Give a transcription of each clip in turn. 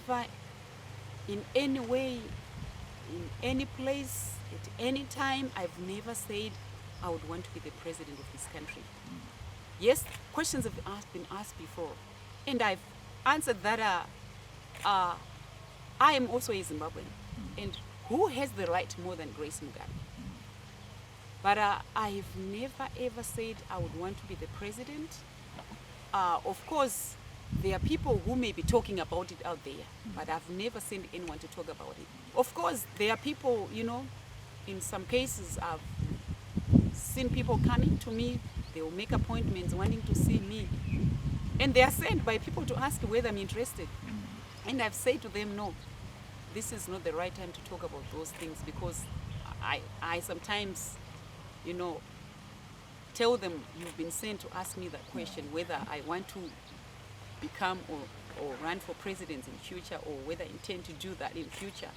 never, in any way, in any place, at any time, I've never said I would want to be the president of this country. Yes, questions have been asked before, and I've answered that I am also a Zimbabwean, and who has the right more than Grace Mugabe? But I've never ever said I would want to be the president. Of course, there are people who may be talking about it out there, but I've never seen anyone to talk about it. Of course, there are people, you know, in some cases I've seen people coming to me, they will make appointments wanting to see me, and they are sent by people to ask whether I'm interested. And I've said to them, no, this is not the right time to talk about those things, because I sometimes, you know, tell them you've been sent to ask me that question, whether I want to become or run for president in future, or whether I intend to do that in future.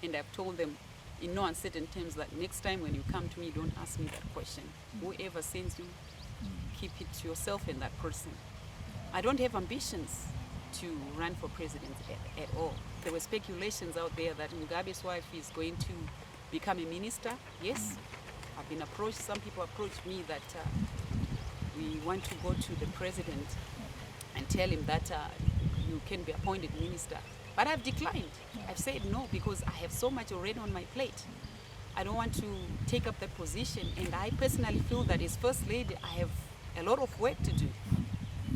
And I've told them in no uncertain terms that next time when you come to me, don't ask me that question. Whoever sends you, keep it to yourself and that person. I don't have ambitions to run for president at all. There were speculations out there that Mugabe's wife is going to become a minister. Yes, I've been approached, some people approached me that we want to go to the president and tell him that you can be appointed minister. But I've declined. I've said no, because I have so much already on my plate. I don't want to take up that position, and I personally feel that as First Lady, I have a lot of work to do.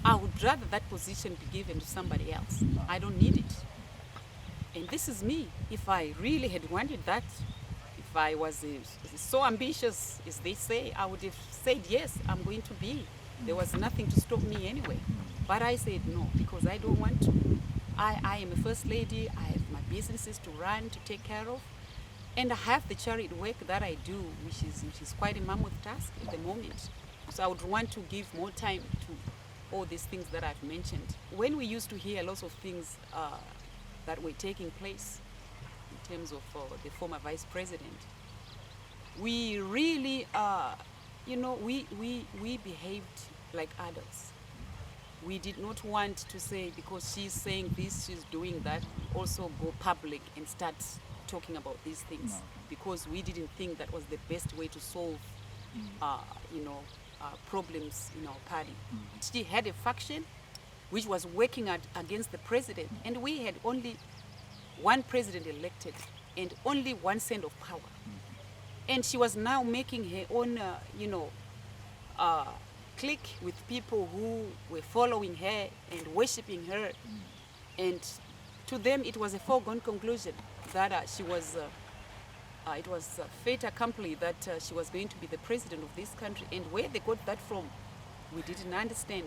I would rather that position be given to somebody else. I don't need it. And this is me. If I really had wanted that, if I was so ambitious as they say, I would have said, yes, I'm going to be. There was nothing to stop me anyway. But I said no, because I don't want to. I am a First Lady. I have my businesses to run, to take care of. And I have the charity work that I do, which is quite a mammoth task at the moment. So I would want to give more time to all these things that I've mentioned. When we used to hear lots of things that were taking place in terms of the former Vice President, we really, you know, we behaved like adults. We did not want to say, because she's saying this, she's doing that, also go public and start talking about these things. No. Because we didn't think that was the best way to solve, you know, problems in our party. She had a faction which was working against the president, and we had only one president elected and only one cent of power. And she was now making her own, you know, clique with people who were following her and worshipping her. And to them, it was a foregone conclusion that she was, it was a fait accompli that she was going to be the president of this country. And where they got that from, we didn't understand.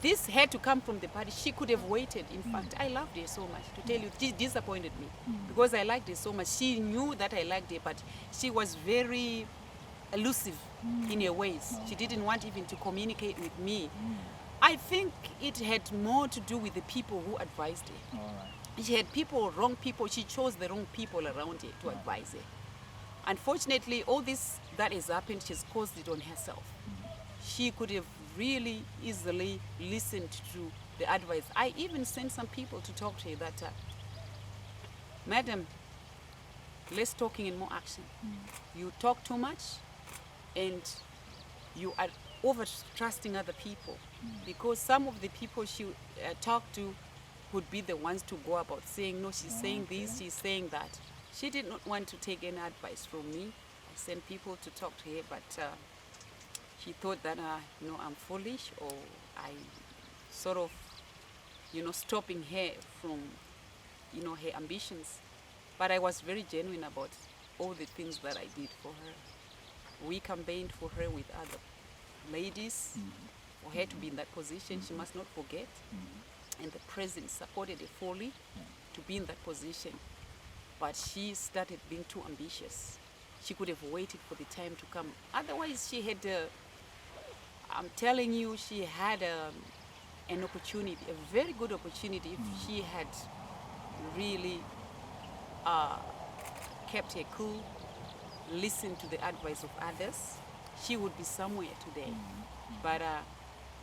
This had to come from the party. She could have waited. In fact, I loved her so much. To tell you, she disappointed me because I liked her so much. She knew that I liked her, but she was very elusive in her ways. She didn't want even to communicate with me. I think it had more to do with the people who advised her. She had wrong people. She chose the wrong people around her to advise her. Unfortunately, all this that has happened, she's caused it on herself. She could have really easily listened to the advice. I even sent some people to talk to her that, Madam, less talking and more action. You talk too much and you are over trusting other people, because some of the people she talked to would be the ones to go about saying, no, she's saying this, she's saying that. She did not want to take any advice from me. I sent people to talk to her, but she thought that, you know, I'm foolish, or I sort of, you know, stopping her from, you know, her ambitions. But I was very genuine about all the things that I did for her. We campaigned for her with other ladies. For her to be in that position, she must not forget. And the president supported her fully to be in that position. But she started being too ambitious. She could have waited for the time to come. Otherwise, she had, I'm telling you, she had an opportunity, a very good opportunity, if she had really kept her cool, listened to the advice of others, she would be somewhere today. But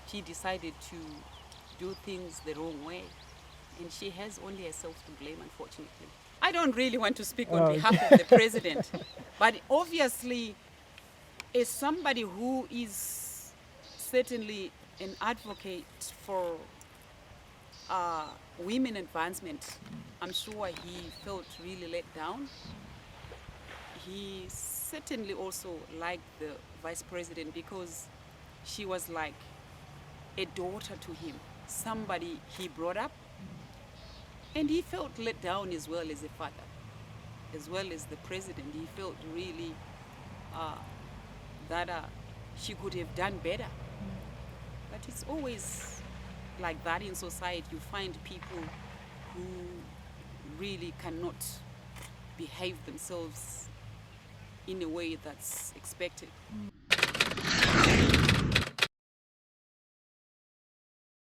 she decided to do things the wrong way. and she has only herself to blame, unfortunately. I don't really want to speak on behalf of the president, but obviously, as somebody who is certainly an advocate for women advancement, I'm sure he felt really let down. He certainly also liked the vice president because she was like a daughter to him, somebody he brought up. And he felt let down as well as a father, as well as the president. He felt really that she could have done better. But it's always like that in society. You find people who really cannot behave themselves in a way that's expected.